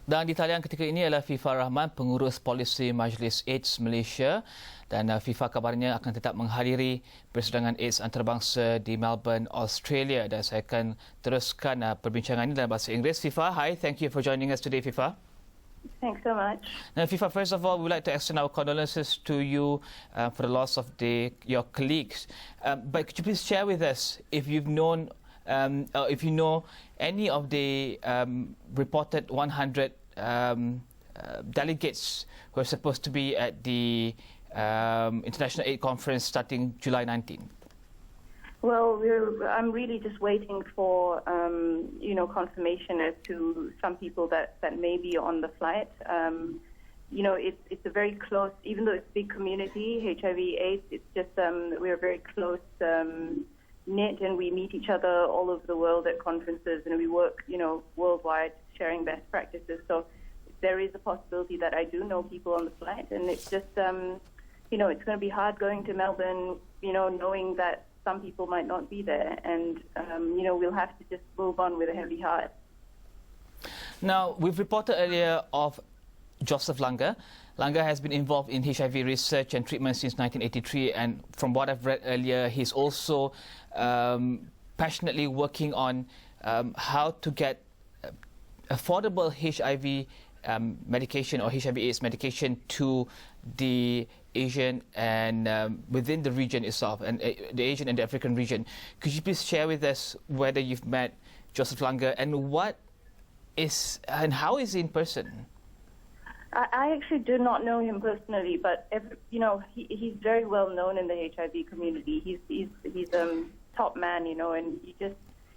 Dan di talian ketika ini adalah Fifa Rahman, Pengurus Polisi Majlis AIDS Malaysia, dan Fifa kabarnya akan tetap menghadiri Persidangan AIDS Antarabangsa di Melbourne, Australia. Dan saya akan teruskan perbincangan ini dalam bahasa Inggeris. Fifa, hi, thank you for joining us today, Fifa. Thanks so much. Now, Fifa, first of all, we'd like to extend our condolences to you for the loss of your colleagues. But could you please share with us if you've known, if you know any of the reported 100 delegates who are supposed to be at the International AIDS Conference starting July 19? Well, I'm really just waiting for, confirmation as to some people that may be on the flight. It's a very close, even though it's a big community, HIV/AIDS, it's just we're very close knit, and we meet each other all over the world at conferences, and we work, worldwide, sharing best practices. So there is a possibility that I do know people on the flight, and it's just, it's going to be hard going to Melbourne, knowing that some people might not be there, and we'll have to just move on with a heavy heart. Now, we've reported earlier of Joep Lange. Lange has been involved in HIV research and treatment since 1983, and from what I've read earlier, he's also passionately working on how to get affordable HIV medication or HIV/AIDS medication to the Asian and within the region itself, and the Asian and the African region. Could you please share with us whether you've met Joep Lange and how is he in person? I actually do not know him personally, but he's very well known in the HIV community. He's a top man, and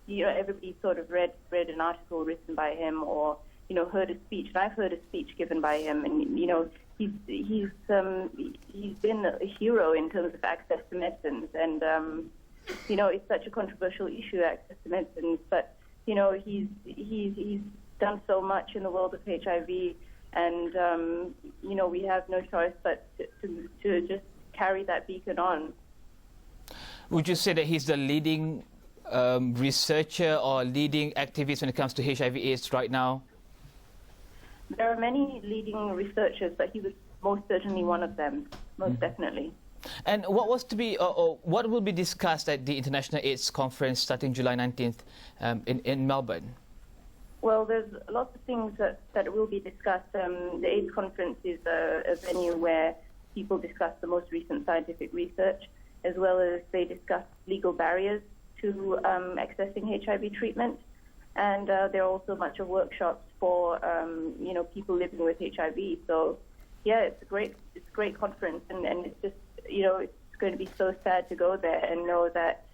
everybody sort of read an article written by him, or heard a speech. And I've heard a speech given by him, and he's been a hero in terms of access to medicines, and it's such a controversial issue, access to medicines. But he's done so much in the world of HIV. And, we have no choice but to just carry that beacon on. Would you say that he's the leading researcher or leading activist when it comes to HIV/AIDS right now? There are many leading researchers, but he was most certainly one of them, most definitely. And what was to be, or what will be discussed at the International AIDS Conference starting July 19th in Melbourne? Well, there's lots of things that will be discussed. The AIDS conference is a venue where people discuss the most recent scientific research, as well as they discuss legal barriers to accessing HIV treatment. And there are also a bunch of workshops for people living with HIV. So, yeah, it's a great conference, and it's just it's going to be so sad to go there and know that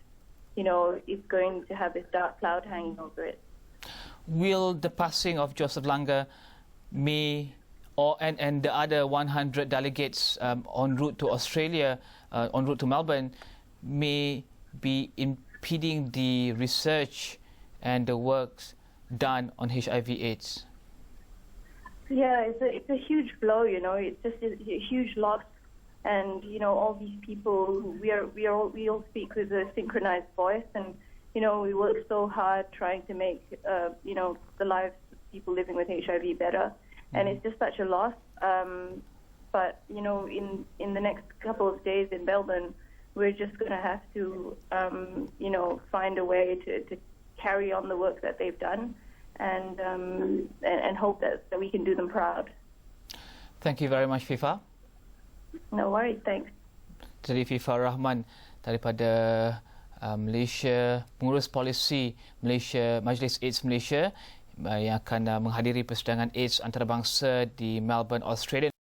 it's going to have this dark cloud hanging over it. Will the passing of Joep Lange and the other 100 delegates en route to Australia, en route to Melbourne, may be impeding the research and the works done on HIV/AIDS? Yeah, it's a huge blow. It's just a huge loss, and all these people, we all speak with a synchronized voice, and we work so hard trying to make, the lives of people living with HIV better. And it's just such a loss. But, in the next couple of days in Melbourne, we're just going to have to, find a way to carry on the work that they've done, and hope that we can do them proud. Thank you very much, Fifa. No worries, thanks. Jadi Fifa Rahman daripada Malaysia, Pengurus Polisi Malaysia, Majlis AIDS Malaysia yang akan menghadiri Persidangan AIDS Antarabangsa di Melbourne, Australia.